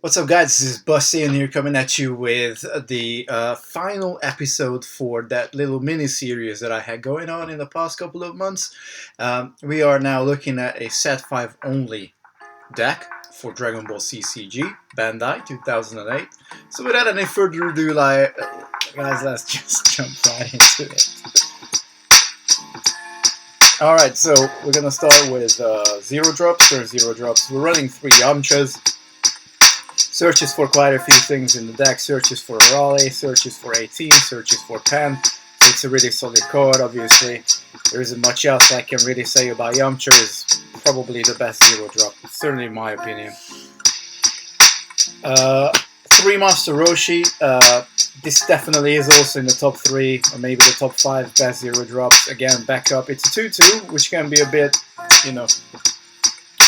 What's up, guys? This is Saiyan here, coming at you with the final episode for that little mini series that I had going on in the past couple of months. We are now looking at a set 5 only deck for Dragon Ball CCG, Bandai 2008. So, without any further ado, guys, let's just jump right into it. Alright, so we're gonna start with 0 drops or 0 drops. We're running 3 Yamchas. Searches for quite a few things in the deck. Searches for Raleigh, searches for 18, searches for Pen. So it's a really solid card, obviously. There isn't much else I can really say about Yamcha. Is probably the best 0 drop, certainly in my opinion. 3 Master Roshi. This definitely is also in the top 3, or maybe the top 5 best 0 drops. Again, backup. It's a 2-2, which can be a bit,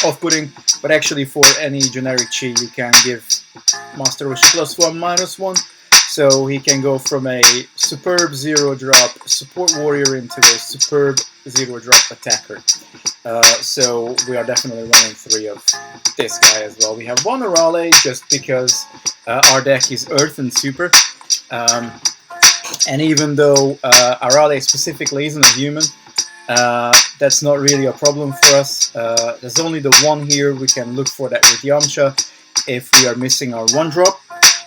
off-putting, but actually for any generic chi you can give Master Roshi +1, -1, so he can go from a superb 0 drop support warrior into a superb 0 drop attacker. So we are definitely running 3 of this guy as well. We have 1 Arale just because our deck is Earth and Super, and even though Arale specifically isn't a human, that's not really a problem for us. There's only the 1 here. We can look for that with Yamcha if we are missing our 1 drop.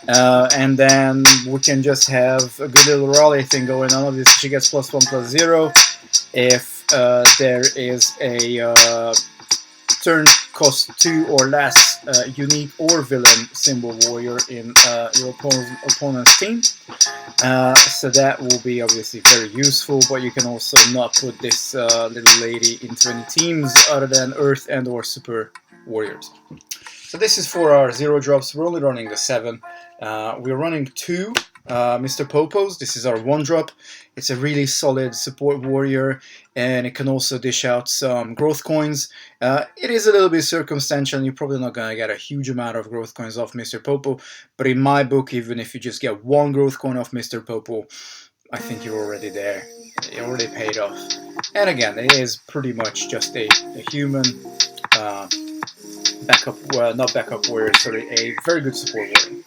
And then we can just have a good little Raleigh thing going on. Obviously, she gets +1/+0. If there is a turn cost 2 or less unique or villain symbol warrior in your opponent's team. So that will be obviously very useful, but you can also not put this little lady into any teams other than Earth and or Super Warriors. So this is for our 0 drops. We're only running the 7. We're running 2 Mr. Popos. This is our 1 drop. It's a really solid support warrior, and it can also dish out some growth coins. It is a little bit circumstantial, and you're probably not going to get a huge amount of growth coins off Mr. Popo, but in my book, even if you just get 1 growth coin off Mr. Popo, I think you're already there. It already paid off. And again, it is pretty much just a human backup, not backup warrior, sorry, a very good support warrior.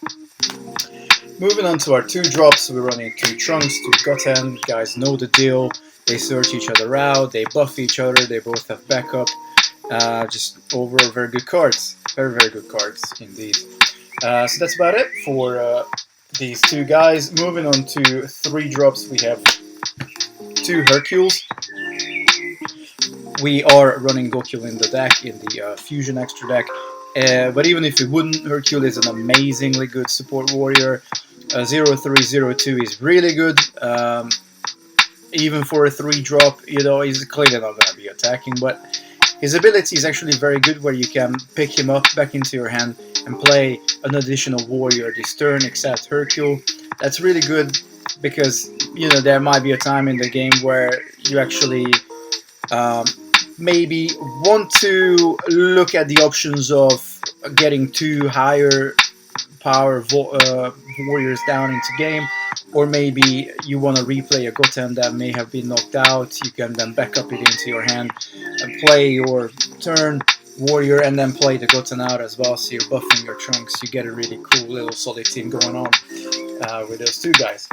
Moving on to our 2 drops, we're running 2 Trunks, 2 Goten. You guys know the deal. They search each other out, they buff each other, they both have backup. Just overall very good cards. Very, very good cards indeed. So that's about it for these 2 guys. Moving on to 3 drops, we have 2 Hercules. We are running Goku in the deck, in the Fusion Extra deck. But even if we wouldn't, Hercule is an amazingly good support warrior. 0-3-0-2 is really good. Even for a 3 drop, he's clearly not going to be attacking, but his ability is actually very good, where you can pick him up back into your hand and play an additional warrior this turn, except Hercule. That's really good because, there might be a time in the game where you actually maybe want to look at the options of getting 2 higher power warriors down into game, or maybe you want to replay a Goten that may have been knocked out. You can then back up it into your hand and play your turn warrior and then play the Goten out as well, so you're buffing your Trunks. You get a really cool little solid team going on with those 2 guys.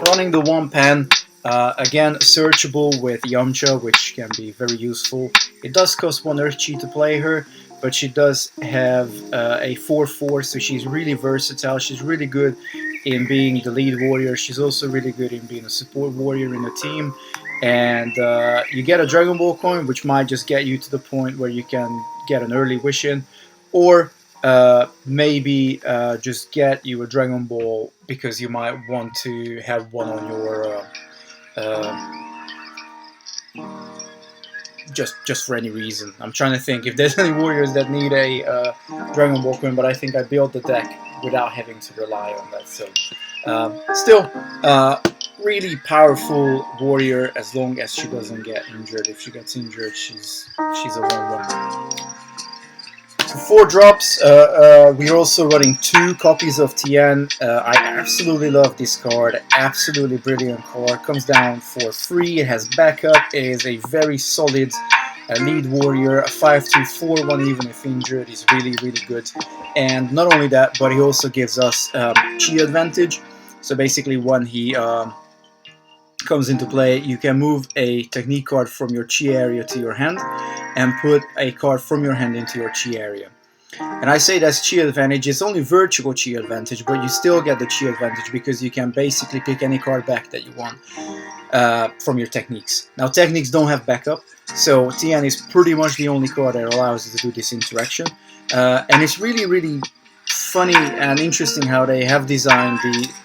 Running the 1 Pen. Again, searchable with Yamcha, which can be very useful. It does cost 1 Earth Chi to play her, but she does have a 4/4, so she's really versatile. She's really good in being the lead warrior. She's also really good in being a support warrior in the team. And you get a Dragon Ball coin, which might just get you to the point where you can get an early wish in, or maybe just get you a Dragon Ball because you might want to have one on your just for any reason. I'm trying to think if there's any warriors that need a Dragon Ball coin, but I think I built the deck without having to rely on that. So still, really powerful warrior as long as she doesn't get injured. If she gets injured, she's a 1/1. So 4 drops. We're also running 2 copies of Tien. I absolutely love this card. Absolutely brilliant card. Comes down for free. It has backup. It is a very solid a lead warrior, a 5-2-4-1 even if injured is really good. And not only that, but he also gives us chi advantage. So basically when he comes into play, you can move a technique card from your chi area to your hand and put a card from your hand into your chi area. And I say that's chi advantage. It's only virtual chi advantage, but you still get the chi advantage because you can basically pick any card back that you want from your techniques. Now techniques don't have backup, so TN is pretty much the only card that allows you to do this interaction. And it's really funny and interesting how they have designed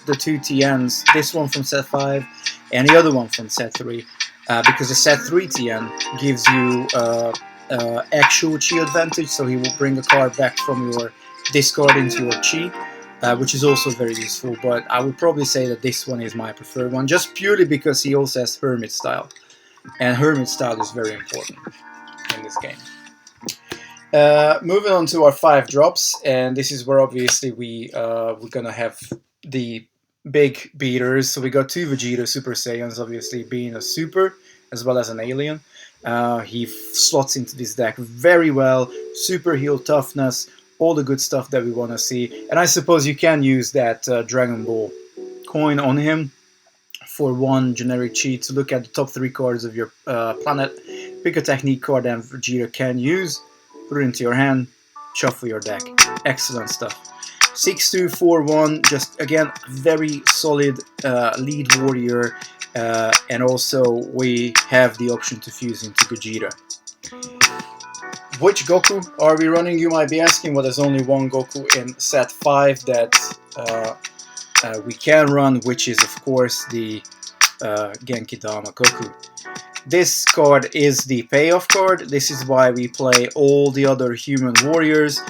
the two TNs, this one from set 5 and the other one from set 3, because the set 3 TN gives you actual chi advantage, so he will bring a card back from your discard into your chi, which is also very useful, but I would probably say that this one is my preferred one, just purely because he also has Hermit style, and Hermit style is very important in this game. Moving on to our 5 drops, and this is where obviously we're gonna have the big beaters. So we got 2 Vegeta Super Saiyans, obviously being a super as well as an alien. He slots into this deck very well, super heal, toughness, all the good stuff that we want to see. And I suppose you can use that Dragon Ball coin on him for 1 generic cheat to look at the top 3 cards of your planet, pick a technique card that Vegeta can use, put it into your hand, shuffle your deck. Excellent stuff. 6-2-4-1, just again very solid lead warrior, and also we have the option to fuse into Gogeta. Which Goku are we running, you might be asking? Well, there's only one Goku in set 5 that we can run, which is of course the Genki Dama Goku. This card is the payoff card. This is why we play all the other human warriors.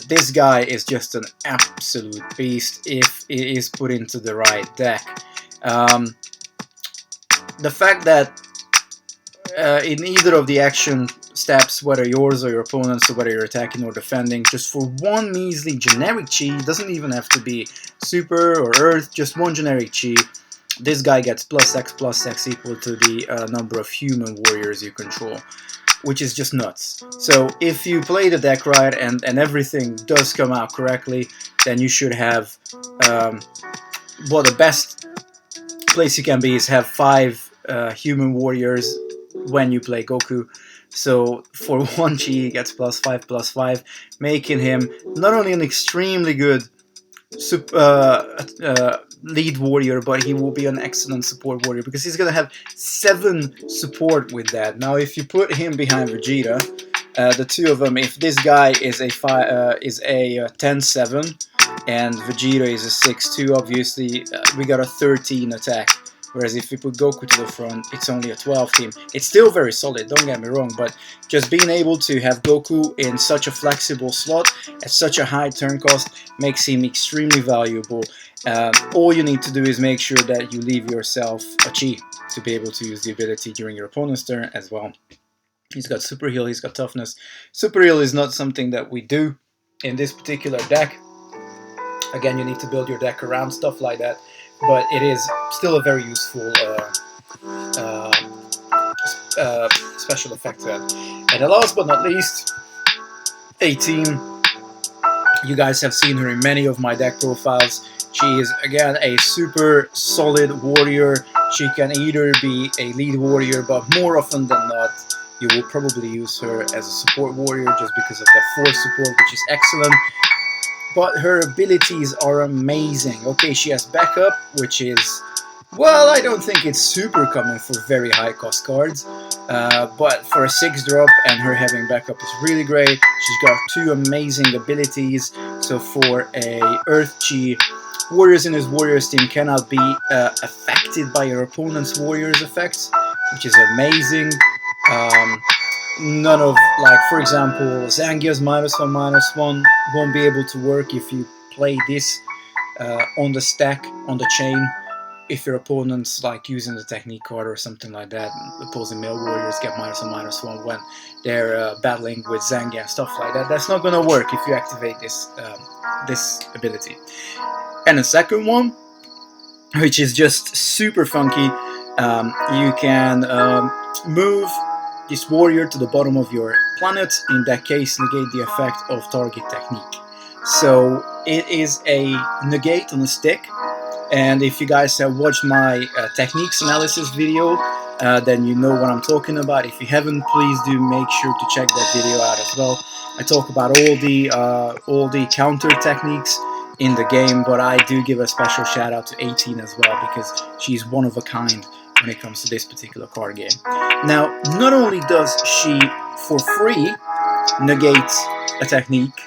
This guy is just an absolute beast if it is put into the right deck. The fact that in either of the action steps, whether yours or your opponent's, or whether you're attacking or defending, just for 1 measly generic chi, doesn't even have to be super or earth, just 1 generic chi, this guy gets +X equal to the number of human warriors you control, which is just nuts. So if you play the deck right and everything does come out correctly, then you should have, well, the best place you can be is have 5 human warriors when you play Goku. So for 1 chi he gets +5/+5, making him not only an extremely good lead warrior, but he will be an excellent support warrior because he's gonna have 7 support with that. Now if you put him behind Vegeta, the 2 of them, if this guy is a 10-7 and Vegeta is a 6-2, obviously we got a 13 attack. Whereas if we put Goku to the front, it's only a 12 team. It's still very solid, don't get me wrong, but just being able to have Goku in such a flexible slot at such a high turn cost makes him extremely valuable. All you need to do is make sure that you leave yourself a chi to be able to use the ability during your opponent's turn as well. He's got super heal, he's got toughness. Super heal is not something that we do in this particular deck. Again, you need to build your deck around stuff like that, but it is still a very useful special effect to have. And the last but not least, 18. You guys have seen her in many of my deck profiles. She is again a super solid warrior. She can either be a lead warrior, but more often than not, you will probably use her as a support warrior just because of that force support, which is excellent. But her abilities are amazing. Okay, she has backup, which is, well, I don't think it's super common for very high cost cards. But for a 6-drop and her having backup is really great. She's got 2 amazing abilities. So for a Earth Chi, warriors in his warriors team cannot be affected by your opponent's warriors effects, which is amazing. None of, like, for example, Zangia's -1/-1 won't be able to work if you play this on the stack, on the chain. If your opponent's like using the technique card or something like that, opposing male warriors get -1/-1 when they're battling with Zangia and stuff like that. That's not gonna work if you activate this this ability. And the second one, which is just super funky, you can move this warrior to the bottom of your planet. In that case, negate the effect of target technique. So it is a negate on a stick, and if you guys have watched my techniques analysis video, then you know what I'm talking about. If you haven't, please do make sure to check that video out as well. I talk about all the counter techniques in the game, but I do give a special shout out to 18 as well, because she's one of a kind when it comes to this particular card game. Now, not only does she for free negate a technique,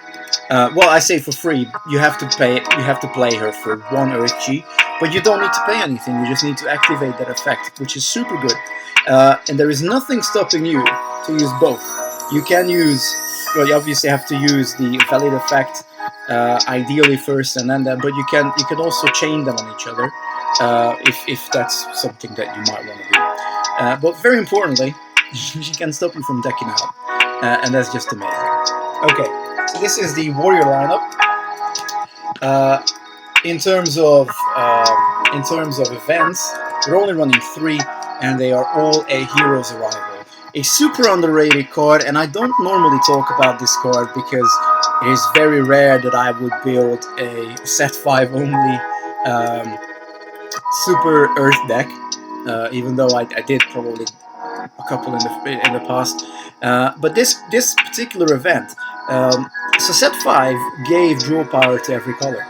well, I say for free, you have to play her for 1 Earth Chi, but you don't need to pay anything, you just need to activate that effect, which is super good. And there is nothing stopping you to use both. You can use, well, you obviously have to use the valid effect ideally first, and then but you can also chain them on each other if that's something that you might want to do. But very importantly, she can stop you from decking out, and that's just amazing. Okay, so this is the warrior lineup. In terms of events, we're only running 3, and they are all a Hero's Arrival. A super underrated card, and I don't normally talk about this card because it is very rare that I would build a set 5 only super Earth deck, even though I did probably a couple in the past. But this particular event, so set 5 gave draw power to every color,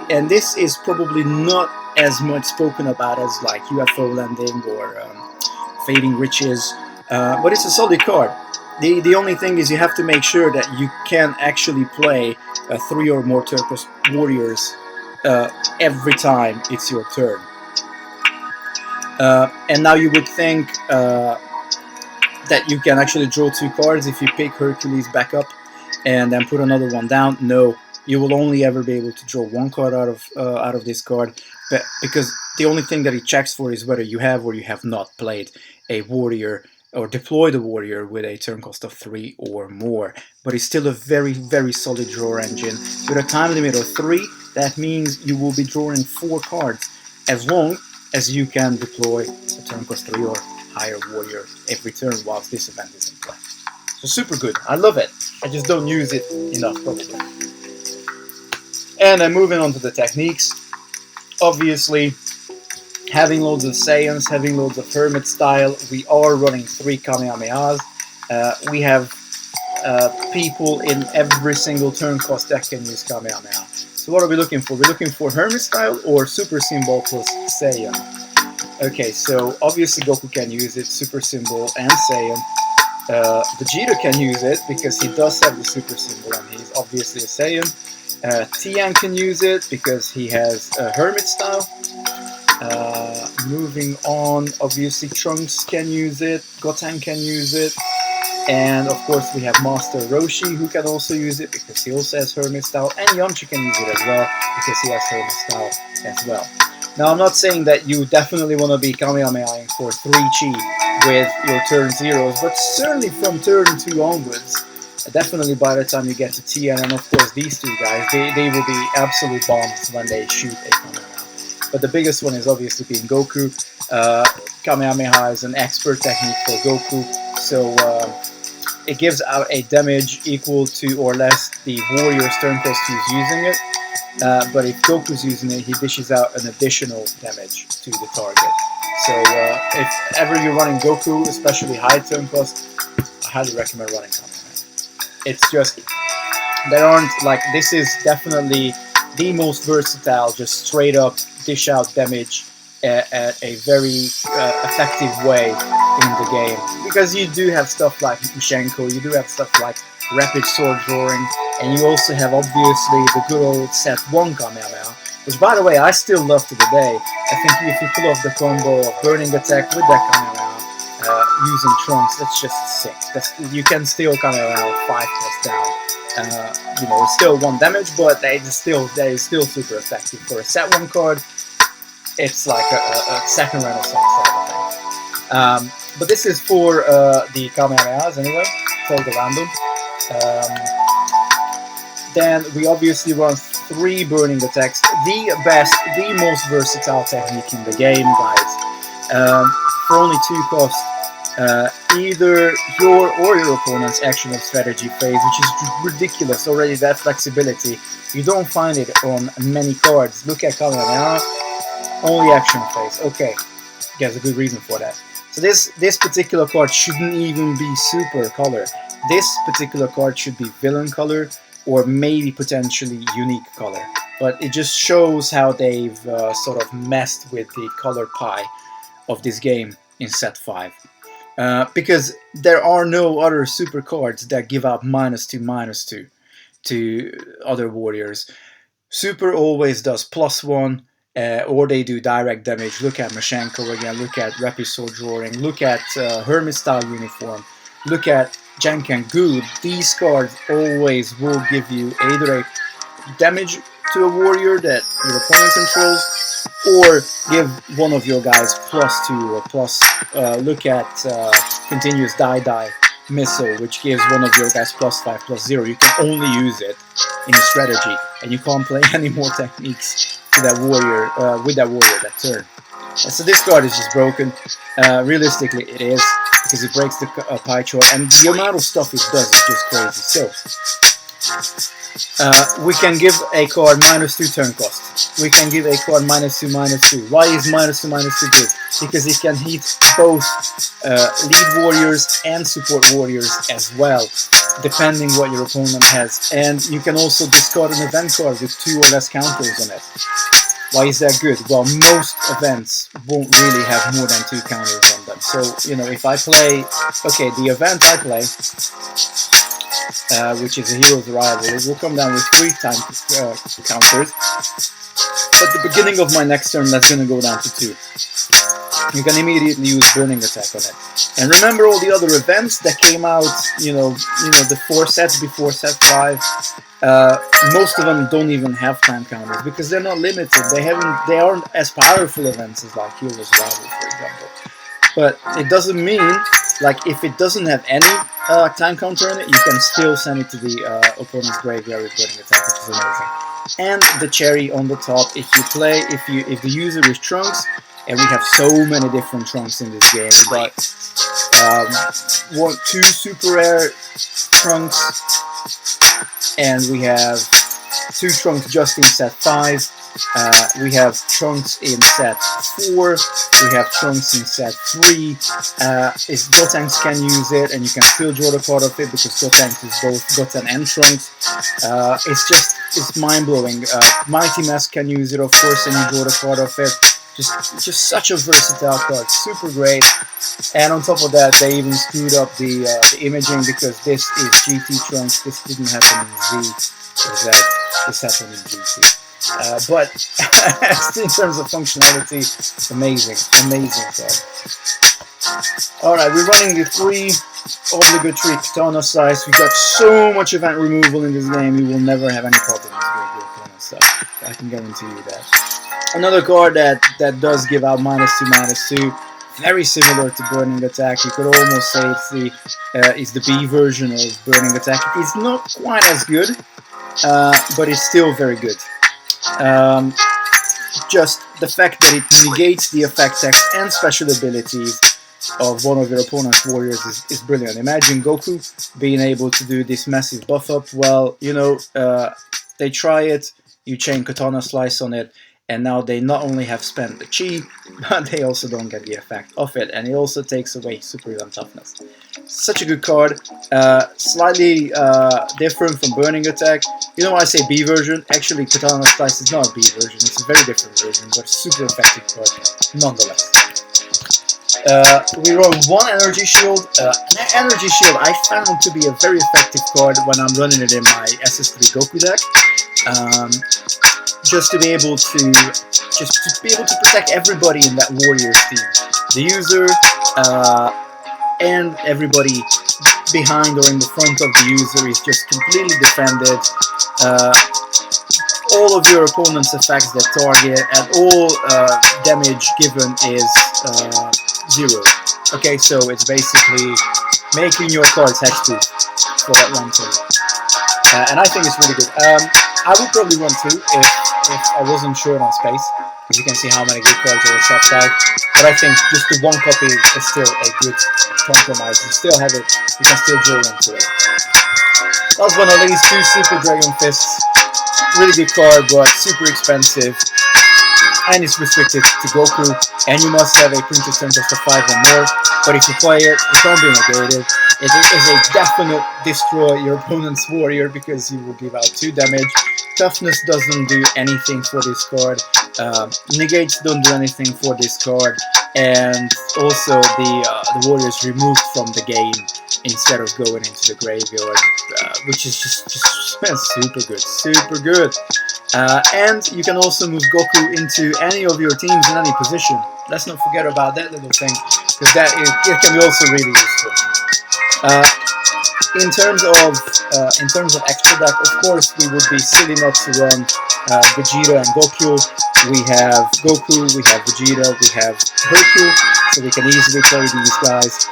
and this is probably not as much spoken about as like UFO landing or Fading Riches, but it's a solid card. The only thing is you have to make sure that you can actually play 3 or more turquoise warriors every time it's your turn. And now you would think that you can actually draw 2 cards if you pick Hercules back up and then put another one down. No, you will only ever be able to draw 1 card out of this card, but because the only thing that it checks for is whether you have or you have not played a warrior or deployed a warrior with a turn cost of 3 or more. But it's still a very, very solid draw engine. With a time limit of 3, that means you will be drawing 4 cards as long as you can deploy a turn cost 3 or higher warrior every turn whilst this event is in play. So super good. I love it. I just don't use it enough probably. And then moving on to the techniques. Obviously, having loads of Saiyans, having loads of Hermit style, we are running 3 Kamehamehas. We have people in every single turn cost deck can use Kamehameha. So what are we looking for? We're looking for Hermit style or Super Symbol plus Saiyan. Okay, so obviously Goku can use it, Super Symbol and Saiyan. Vegeta can use it because he does have the Super Symbol and he's obviously a Saiyan. Tien can use it because he has a Hermit style. Moving on, obviously Trunks can use it, Goten can use it, and of course we have Master Roshi who can also use it because he also has Hermit style, and Yamcha can use it as well because he has Hermit style as well. Now I'm not saying that you definitely want to be Kamehamehaing for 3 chi with your turn 0s, but certainly from turn 2 onwards, definitely by the time you get to Tien, and of course these 2 guys, they will be absolute bombs when they shoot a Kamehameha. But the biggest one is obviously being Goku. Kamehameha is an expert technique for Goku, so it gives out a damage equal to or less the warrior's turn cost who's using it. But if Goku's using it, he dishes out an additional damage to the target. So if ever you're running Goku, especially high turn cost, I highly recommend running Kamehameha. It's just, there aren't, like, this is definitely the most versatile, just straight up dish out damage at a very effective way in the game. Because you do have stuff like Mushenko, you do have stuff like rapid sword drawing, and you also have obviously the good old set 1 Kamehameha, which by the way I still love to the day. I think if you pull off the combo of burning attack with that Kamehameha using Trunks, that's just sick. You can still Kamehameha 5 plus down. You know, it's still 1 damage, but they is still super effective. For a set 1 card, it's like a second Renaissance type of thing. But this is for the Kamehamehas anyway, totally random. Then we obviously run 3 burning attacks, the best, the most versatile technique in the game, guys. For only 2 costs, either your or your opponent's action or strategy phase, which is ridiculous. Already that flexibility, you don't find it on many cards. Look at Kamehameha, only action phase. Okay, there's a good reason for that. So this particular card shouldn't even be super color. This particular card should be villain color, or maybe potentially unique color. But it just shows how they've sort of messed with the color pie of this game in set 5. Because there are no other super cards that give out -2/-2 to other warriors. Super always does +1, or they do direct damage. Look at Mashenko again, look at Rapid Sword Drawing, look at Hermit Style Uniform, look at Genki and Good. These cards always will give you either a damage to a warrior that your opponent controls, or give one of your guys +2 or plus. Look at Continuous Die Missile, which gives one of your guys +5/+0. You can only use it in a strategy, and you can't play any more techniques to that warrior with that warrior that turn. So this card is just broken. Realistically, it is, because it breaks the pie chart, and the amount of stuff it does is just crazy. So we can give a card -2 turn cost. We can give a card -2/-2. Why is -2/-2 good? Because it can hit both lead warriors and support warriors as well, depending what your opponent has. And you can also discard an event card with 2 or less counters on it. Why is that good? Well, most events won't really have more than 2 counters on them. So, you know, if I play, okay, the event I play, which is a Hero's Arrival, it will come down with 3 time counters. At the beginning of my next turn, that's going to go down to 2. You can immediately use Burning Attack on it. And remember all the other events that came out, you know, the 4 sets before set 5. Most of them don't even have time counters because they're not limited. They aren't as powerful events as like Hero's Arrival, for example. But it doesn't mean, like, if it doesn't have any time counter on it, you can still send it to the opponent's graveyard with Burning Attack, which is amazing. And the cherry on the top, if the user is Trunks, and we have so many different Trunks in this game. We got 2 super rare Trunks, and we have 2 Trunks just in set 5. We have Trunks in set 4. We have Trunks in set 3. Gotenks can use it, and you can still draw the card of it because Gotenks is both Goten and Trunks. It's mind-blowing. Mighty Mask can use it, of course, and you draw the card of it. Just such a versatile card, super great. And on top of that, they even screwed up the imaging, because this is GT Trunks. This didn't happen in Z or Z. This happened in GT. But in terms of functionality, amazing card. Alright, we're running the 3 obligatory Katana Slice. We've got so much event removal in this game, you will never have any problems with your Katana Slice. I can guarantee you that. Another card that does give out -2/-2, very similar to Burning Attack. You could almost say it's the B version of Burning Attack. It's not quite as good, but it's still very good. Just the fact that it negates the effect text and special abilities of one of your opponent's warriors is brilliant. Imagine Goku being able to do this massive buff up. Well, you know, they try it, you chain Katana Slice on it, and now they not only have spent the chi, but they also don't get the effect of it, and it also takes away super event toughness. Such a good card, slightly different from Burning Attack. You know why I say B version? Actually, Katana Slice is not a B version, it's a very different version, but super effective card nonetheless. We run 1 Energy Shield. An Energy Shield I found to be a very effective card when I'm running it in my SS3 Goku deck. Just to be able to protect everybody in that warrior's team, the user and everybody behind or in the front of the user is just completely defended. All of your opponent's effects that target and all damage given is 0. Okay, so it's basically making your cards hexproof for that long term, and I think it's really good. I would probably run 2 if I wasn't short on space, because you can see how many good cards are in set 5. But I think just the 1 copy is still a good compromise. You still have it, you can still draw into it. Last but not least, 2 Super Dragon Fists. Really good card, but super expensive. And it's restricted to Goku, and you must have a printed turn cost of 5 or more. But if you play it, it can't be negated. It is a definite destroy your opponent's warrior, because you will give out 2 damage. Toughness doesn't do anything for this card. Negates don't do anything for this card, and also the warrior is removed from the game instead of going into the graveyard, which is just super good, super good. And you can also move Goku into any of your teams in any position. Let's not forget about that little thing, because it can be also really useful. In terms of extra deck, of course, we would be silly not to run Vegeta and Goku. We have Goku, we have Vegeta, we have Goku, so we can easily play these guys.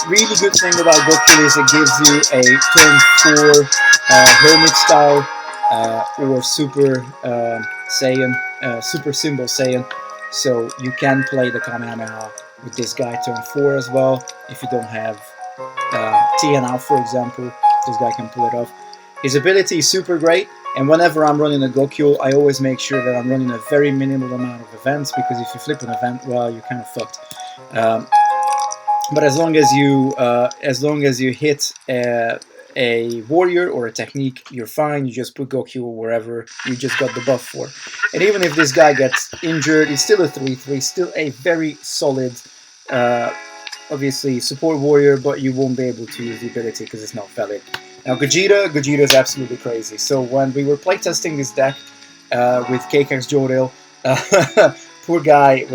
Really good thing about Goku is it gives you a turn 4 Hermit style or Super Saiyan, Super Symbol Saiyan. So you can play the Kamehameha with this guy turn 4 as well. If you don't have TNL, for example, this guy can pull it off. His ability is super great, and whenever I'm running a Goku, I always make sure that I'm running a very minimal amount of events, because if you flip an event, well, you're kind of fucked. But as long as you hit a warrior or a technique, you're fine. You just put Goku wherever you just got the buff for. And even if this guy gets injured, it's still a 3/3, still a very solid, obviously support warrior, but you won't be able to use the ability because it's not valid. Now Gogeta is absolutely crazy. So when we were playtesting this deck with KKX Jodil, poor guy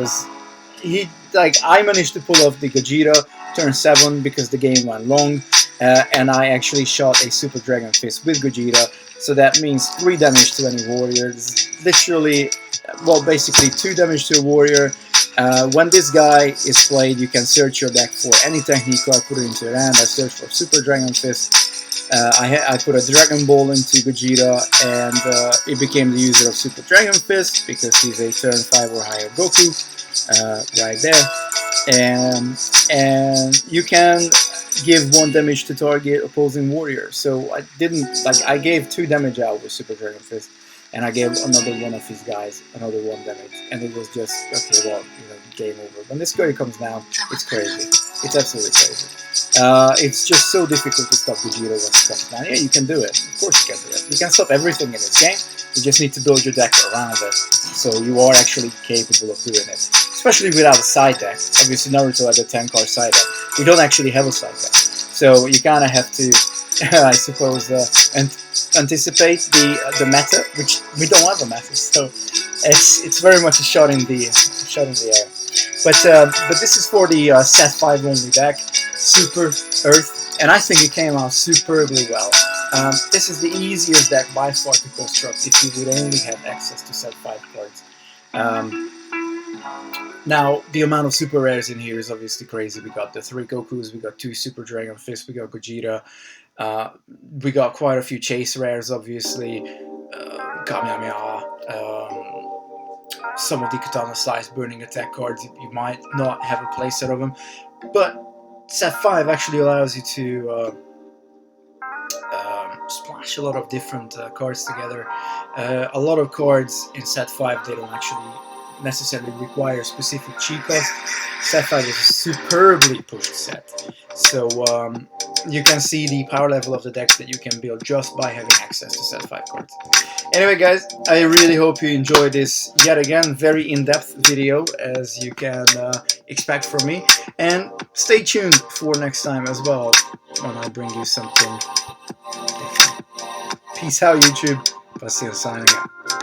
I managed to pull off the Gogeta turn 7 because the game went long, and I actually shot a Super Dragon Fist with Gogeta, so that means 3 damage to any warrior. It's literally, well, basically 2 damage to a warrior. When this guy is played, you can search your deck for any technique card, put it into your hand. I searched for Super Dragon Fist. I put a Dragon Ball into Gogeta, and it became the user of Super Dragon Fist because he's a turn 5 or higher Goku, right there. And you can give 1 damage to target opposing warrior. So I gave 2 damage out with Super Dragon Fist, and I gave another one of his guys another 1 damage, and it was just, okay, well, game over. When this guy comes down, it's crazy. It's absolutely crazy. It's just so difficult to stop Vegeta when it comes down. Yeah, you can do it. Of course you can do it. You can stop everything in this game. You just need to build your deck around it, so you are actually capable of doing it. Especially without a side deck. Obviously Naruto had a 10-card side deck. We don't actually have a side deck. So you kind of have to, I suppose, anticipate the meta, which we don't have a meta, so it's very much a shot in the air. But this is for the set 5 only deck, Super Earth, and I think it came out superbly well. This is the easiest deck by far to construct if you would only have access to set 5 cards. Now, the amount of super rares in here is obviously crazy. We got the 3 Gokus, we got 2 Super Dragon Fists, we got Gogeta, we got quite a few chase rares, obviously, Kamehameha, some of the Katana Slice Burning Attack cards. You might not have a playset of them, but set 5 actually allows you to splash a lot of different cards together. A lot of cards in set 5, they don't actually necessarily require specific chi cost. Set 5 is a superbly pushed set, so you can see the power level of the decks that you can build just by having access to set 5 cards. Anyway guys, I really hope you enjoyed this, yet again, very in-depth video, as you can expect from me, and stay tuned for next time as well, when I bring you something different. Peace out YouTube, Bastille signing out.